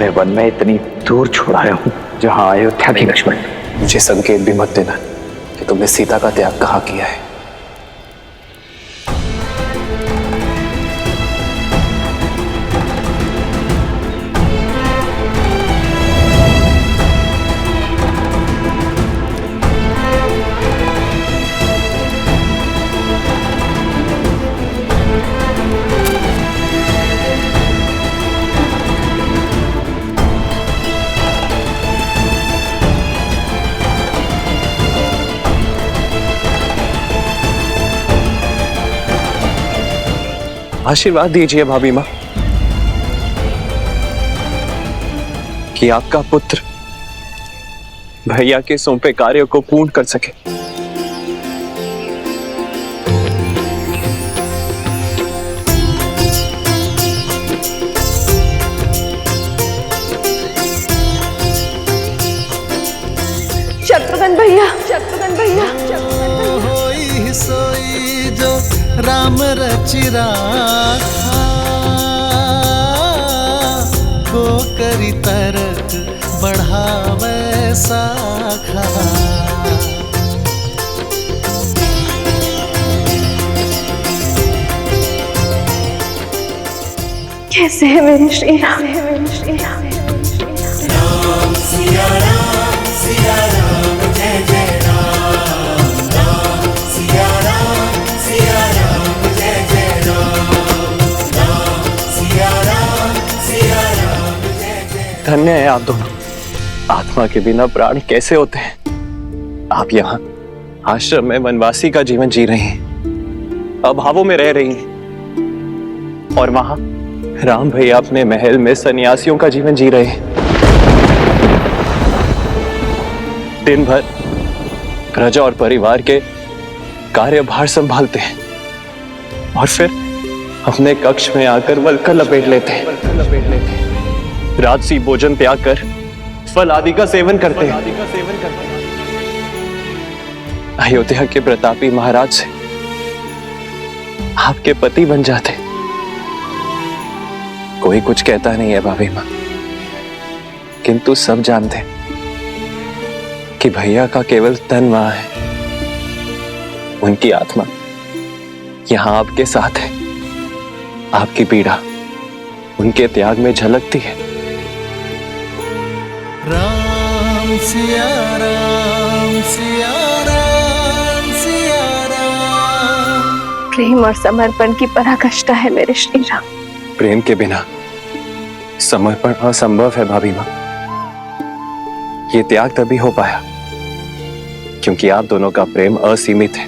पूरे वन में इतनी दूर छोड़ आया हूँ जहाँ अयोध्या की लक्ष्मण। मुझे संकेत भी मत देना कि तुमने सीता का त्याग कहाँ किया है। आशीर्वाद दीजिए भाभी माँ कि आपका पुत्र भैया के सौंपे कार्य को पूर्ण कर सके। शत्रुघ्न भैया, शत्रुघ्न भैया, होई सोई जो राम रचि राखा, को करी तरक बढ़ावे साखा। कैसे है मेरे श्री राम, है मेरे श्री राम, राम सिया राम, सिया राम जय जय राम, राम सिया राम, सिया राम जय जय राम, राम सिया राम, सिया राम जय जय। धन्य है आप दोनों। आत्मा के बिना प्राण कैसे होते हैं। आप यहाँ आश्रम में वनवासी का जीवन जी रही हैं, अभावों में रह रही हैं, और वहां राम भैया अपने महल में सन्यासियों का जीवन जी रहे हैं। दिन भर प्रजा और परिवार के कार्यभार संभालते हैं और फिर अपने कक्ष में आकर वल्कल लपेट लेते हैं। राजसी भोजन त्याग कर फल आदि का सेवन करते हैं। अयोध्या के प्रतापी महाराज से आपके पति बन जाते। कोई कुछ कहता नहीं है भाभी माँ, किंतु सब जानते हैं कि भैया का केवल तन वहां है, उनकी आत्मा यहां आपके साथ है। आपकी पीड़ा उनके त्याग में झलकती है। राम सिया राम, सिया राम, सिया राम। प्रेम और समर्पण की पराकाष्ठा है मेरे श्री राम। प्रेम के बिना समर्पण असंभव है भाभी माँ। ये त्याग तभी हो पाया क्योंकि आप दोनों का प्रेम असीमित है।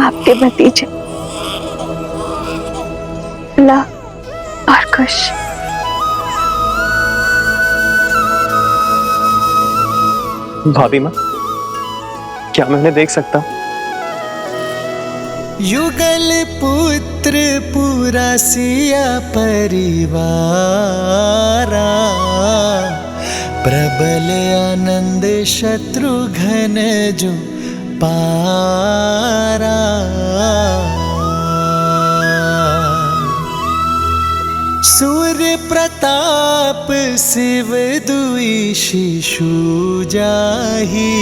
आपके भतीजे ला और खुश। भाभी माँ, क्या मैं उन्हें देख सकता हूँ? युगल पुत्र पूरा सिया परिवारा, प्रबल आनंद शत्रुघ्न जो पारा। सूर्य प्रताप शिव दुई शिशु जाही,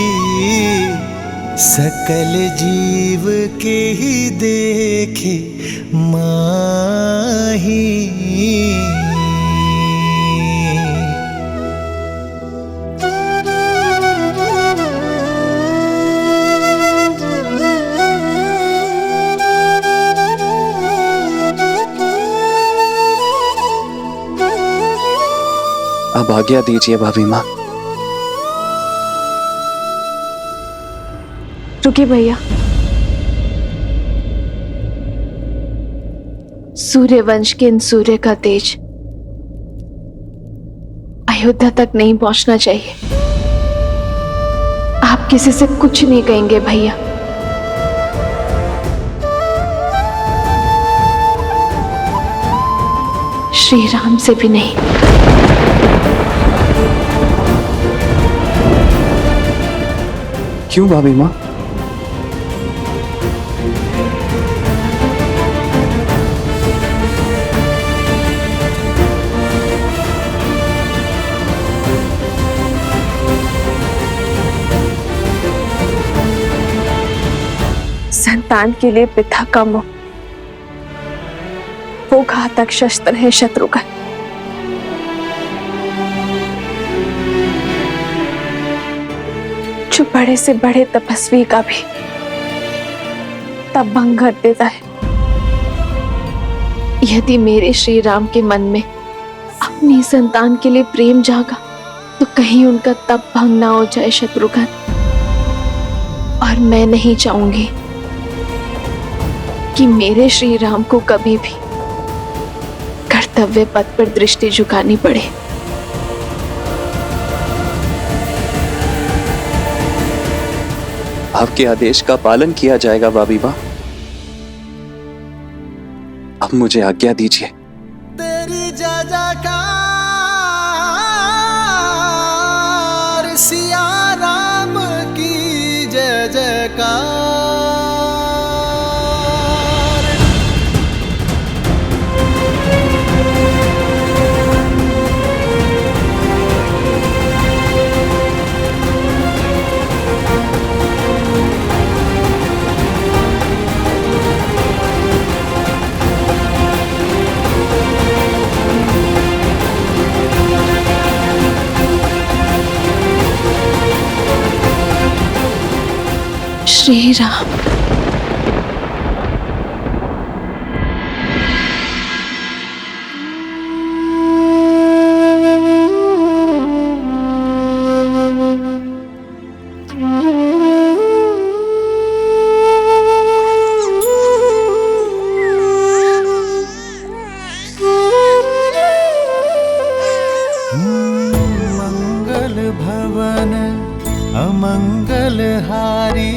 सकल जीव के ही देखे माही। अब आज्ञा दीजिए भाभी माँ। रुकिए भैया, सूर्य वंश के इन सूर्य का तेज अयोध्या तक नहीं पहुंचना चाहिए। आप किसी से कुछ नहीं कहेंगे भैया। श्री राम से भी नहीं। क्यों भाभी माँ? संतान के लिए पिता का मुख वो घातक शस्त्र है शत्रुघ्न। जो बड़े से बड़े तपस्वी का भी तब भंग कर देता है। यदि मेरे श्री राम के मन में अपनी संतान के लिए प्रेम जागा तो कहीं उनका तप भंग ना हो जाए शत्रुघ्न। और मैं नहीं चाहूंगी कि मेरे श्री राम को कभी भी कर्तव्य पथ पर दृष्टि झुकानी पड़े। आपके आदेश का पालन किया जाएगा भाभी माँ। अब मुझे आज्ञा दीजिए। तेरी जय जयकार सिया राम की जय जयकार। श्री राम। मंगल भवन अमंगल हारी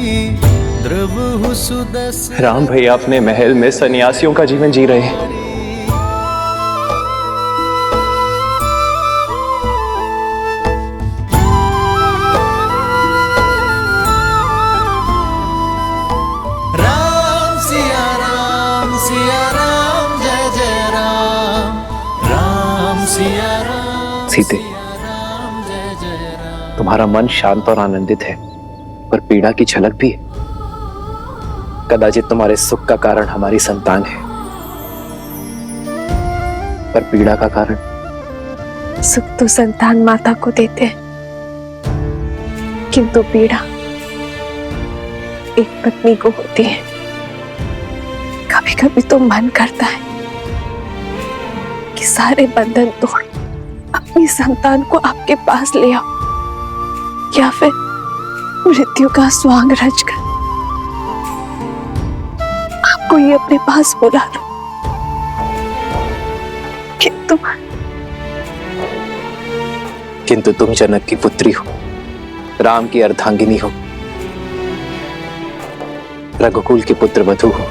द्रव सुदस। राम भैया अपने महल में सन्यासियों का जीवन जी रहे हैं। राम सिया राम जय जय राम। राम सिया राम सीते, राम जय जय राम। तुम्हारा मन शांत और आनंदित है, पर पीड़ा की झलक भी है। कदाचित तुम्हारे सुख का कारण हमारी संतान है, पर पीड़ा का कारण। सुख तो संतान माता को देते हैं, किंतु पीड़ा एक पत्नी को होती है। कभी कभी तो मन करता है कि सारे बंधन तोड़ अपनी संतान को आपके पास ले आओ, या फिर मृत्यु का स्वांग रचकर आपको ये अपने पास बुला लो। किंतु तुम जनक की पुत्री हो, राम की अर्धांगिनी हो, रघुकुल की पुत्र वधू हो।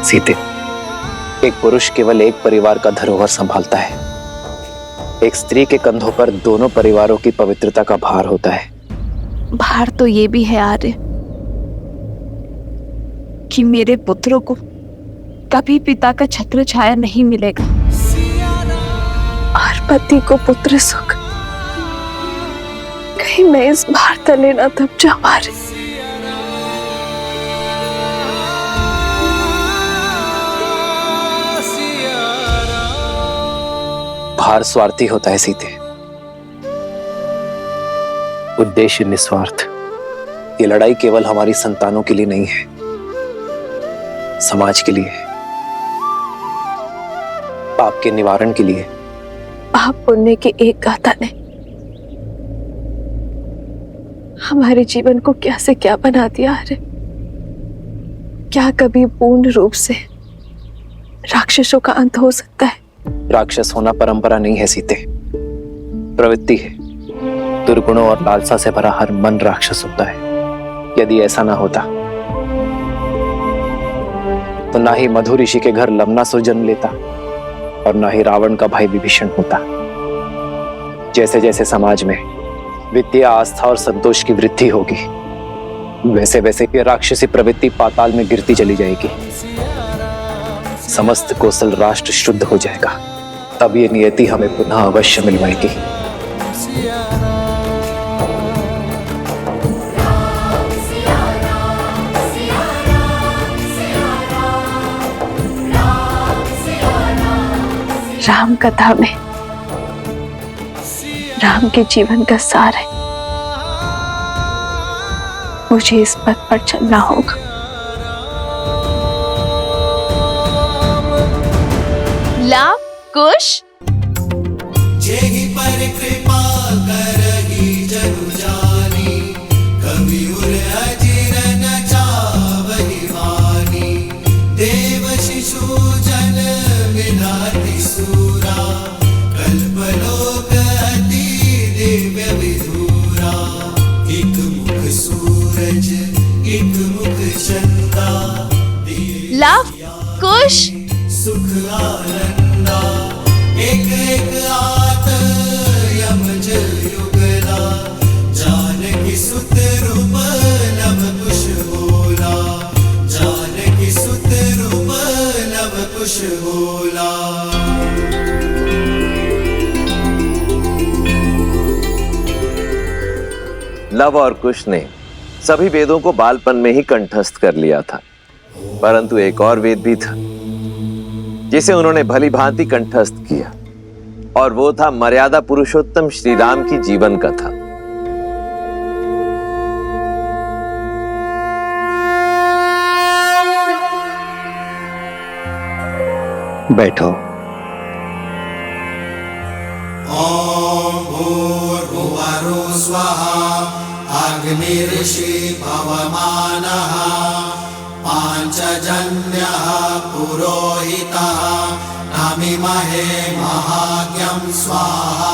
सीते, एक पुरुष केवल एक परिवार का धरोहर संभालता है। एक स्त्री के कंधों पर दोनों परिवारों की पवित्रता का भार होता है। भार तो ये भी है आर्य कि मेरे पुत्रों को कभी पिता का छत्र छाया नहीं मिलेगा, और पति को पुत्र सुख। कहीं मैं इस भार तले न दब जाऊं आर्य। भार स्वार्थी होता है सीते, उद्देश्य निस्वार्थ। ये लड़ाई केवल हमारी संतानों के लिए नहीं है, समाज के लिए है, पाप के निवारण के लिए। पाप पुण्य की एक गाथा ने हमारे जीवन को क्या से क्या बना दिया। अरे क्या कभी पूर्ण रूप से राक्षसों का अंत हो सकता है? राक्षस होना परंपरा नहीं है सीते, प्रवृत्ति है। दुर्गुणों और लालसा से भरा हर मन राक्षस होता है। यदि ऐसा ना होता तो ना ही मधु ऋषि के घर लवनासुर जन्म लेता और ना ही रावण का भाई विभीषण होता। जैसे जैसे समाज में विद्या, आस्था और संतोष की वृद्धि होगी, वैसे वैसे ये राक्षसी प्रवृत्ति पाताल में गिरती चली जाएगी। समस्त कौशल राष्ट्र शुद्ध हो जाएगा, तब ये नियति हमें पुनः अवश्य मिलवाएगी। राम कथा में राम के जीवन का सार है। मुझे इस पथ पर चलना होगा। लाभ कुश जेहि पर कृपा करहि जनु जानी, कवि उर अजिर न चावहि वानी। देव शिशु जन विधाति सूरा, कल्पलोक अति दिव्य विधुरा। एक मुख सूरज एक मुख चंदा, लाभ कुश सुख आनंदा। एक एक आत यमज युगला, जानकी सुत रूप नभ कुश होला। जानकी सुत रूप नभ कुश होला। लव और कुश ने सभी वेदों को बालपन में ही कंठस्थ कर लिया था, परंतु एक और वेद भी था जिसे उन्होंने भली भांति कंठस्थ किया, और वो था मर्यादा पुरुषोत्तम श्री राम की जीवन कथा। बैठो। ओम भूर्भुवः स्वः, अग्निर्षि पवमानः। पांचजन्यः पुरोहितः, नमिमहे महाज्ञं स्वाहा।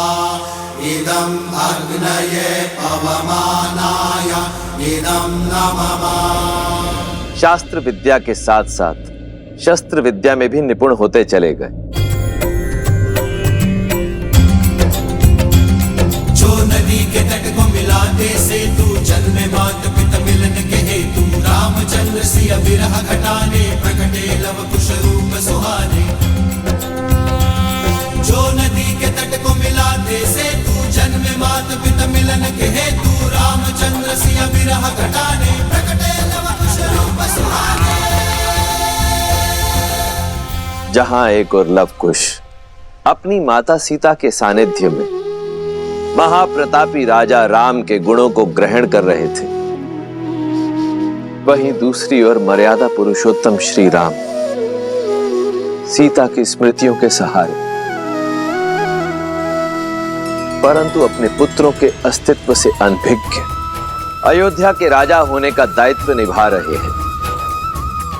इदं अग्नये पवमानाय, इदं नमः। शास्त्र विद्या के साथ साथ शस्त्र विद्या में भी निपुण होते चले गए। जो नदी के तट को मिलाते सेतु, जन्मे मात पिता मिलन के हेतु। रामचंद्र सिया विरह घटाने, प्रकटे लव कुश रूप सुहाने। जो नदी के तट को मिलाते सेतु, जन्मे मात पिता मिलन के हेतु। रामचंद्र सिया विरह घटाने, प्रकटे लव कुश रूप सुहाने। जहां एक और लव कुश अपनी माता सीता के सानिध्य में महाप्रतापी राजा राम के गुणों को ग्रहण कर रहे थे, वहीं दूसरी ओर मर्यादा पुरुषोत्तम श्री राम सीता की स्मृतियों के सहारे, परंतु अपने पुत्रों के अस्तित्व से अनभिज्ञ अयोध्या के राजा होने का दायित्व निभा रहे हैं।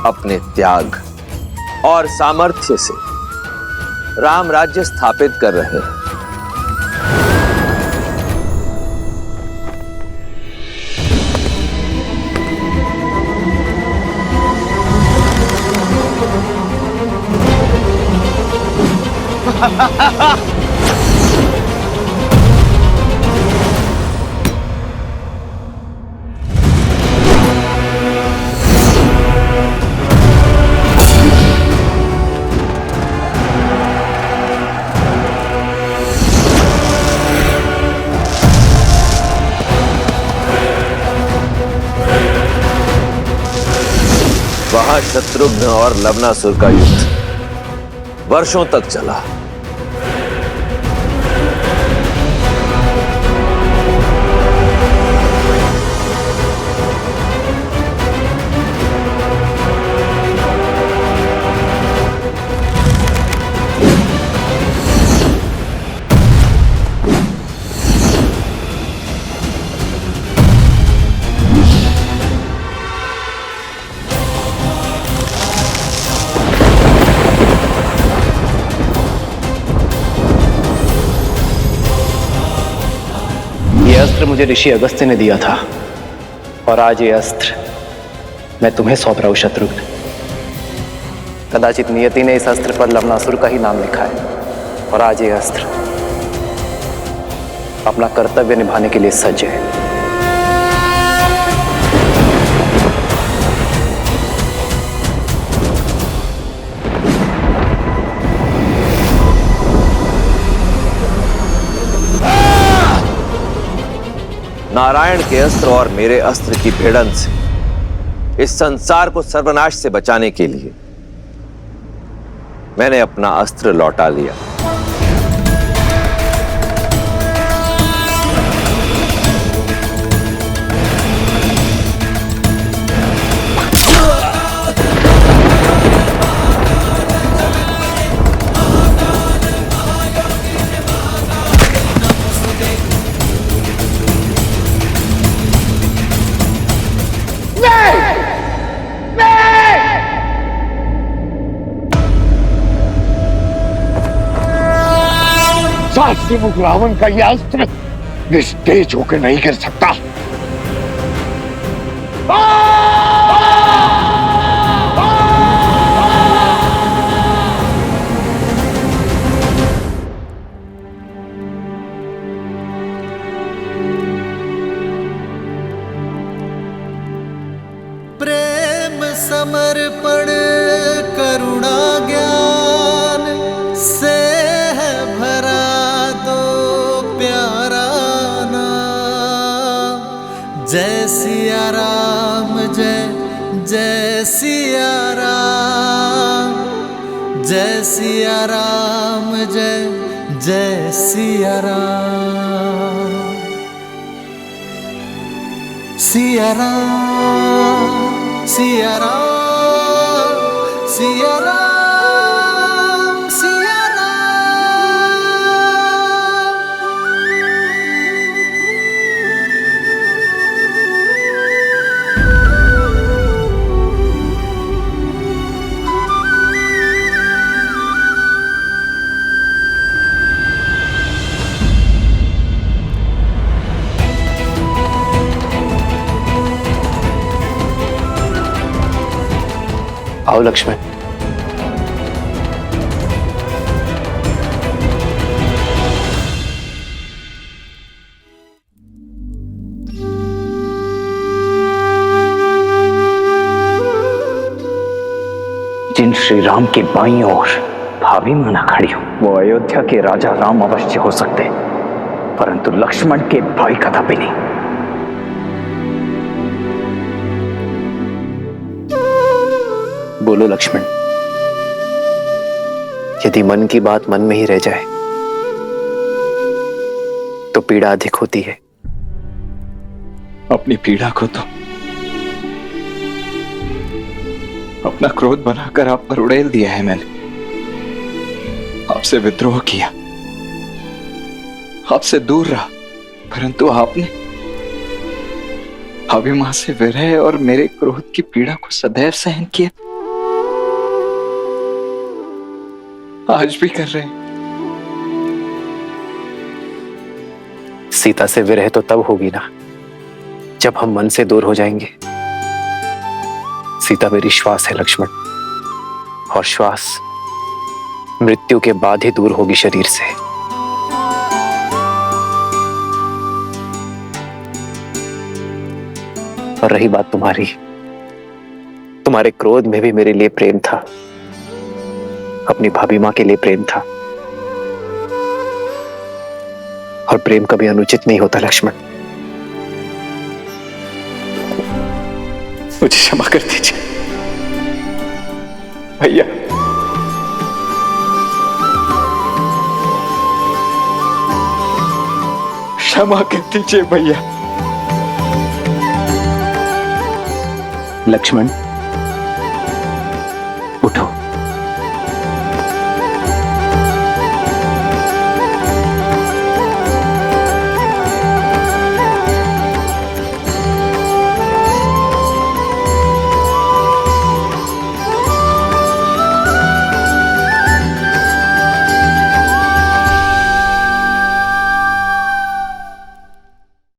अपने त्याग और सामर्थ्य से राम राज्य स्थापित कर रहे हैं। वहां शत्रुघ्न और लवनासुर का युद्ध वर्षों तक चला। अस्त्र मुझे ऋषि अगस्त्य ने दिया था, और आज ये अस्त्र मैं तुम्हें सौंप रहा हूं शत्रुघ्न। कदाचित नियति ने इस अस्त्र पर लवनासुर का ही नाम लिखा है, और आज ये अस्त्र अपना कर्तव्य निभाने के लिए सज्ज है। नारायण के अस्त्र और मेरे अस्त्र की भिड़ंत से इस संसार को सर्वनाश से बचाने के लिए मैंने अपना अस्त्र लौटा लिया। साहसी मुख रावण का यह अस्त्र निस्तेज होकर नहीं गिर सकता। प्रेम समर्पण करुणा ज्ञान से है भरा दो प्यारा नाम। जय सिया राम जय जय सिया राम, जय सिया राम जय जय सिया राम। सिया राम सिया राम सिया राम सिया आओ लक्ष्मण। जिन श्री राम के बाईं ओर भाभी माना खड़ी हो, वो अयोध्या के राजा राम अवश्य हो सकते, परंतु लक्ष्मण के भाई कदापि नहीं। बोलो लक्ष्मण, यदि मन की बात मन में ही रह जाए तो पीड़ा अधिक होती है। अपनी पीड़ा को तो अपना क्रोध बनाकर आप पर उड़ेल दिया है मैंने। आपसे विद्रोह किया, आपसे दूर रहा, परंतु आपने अभिमान से विरह और मेरे क्रोध की पीड़ा को सदैव सहन किया। आज भी कर रहे हैं। सीता से विरह तो तब होगी ना जब हम मन से दूर हो जाएंगे। सीता मेरी श्वास है लक्ष्मण, और श्वास मृत्यु के बाद ही दूर होगी शरीर से। और रही बात तुम्हारी, तुम्हारे क्रोध में भी मेरे लिए प्रेम था, अपनी भाभी मां के लिए प्रेम था, और प्रेम कभी अनुचित नहीं होता लक्ष्मण। मुझे क्षमा कर दीजिए भैया। क्षमा कर दीजिए भैया। लक्ष्मण,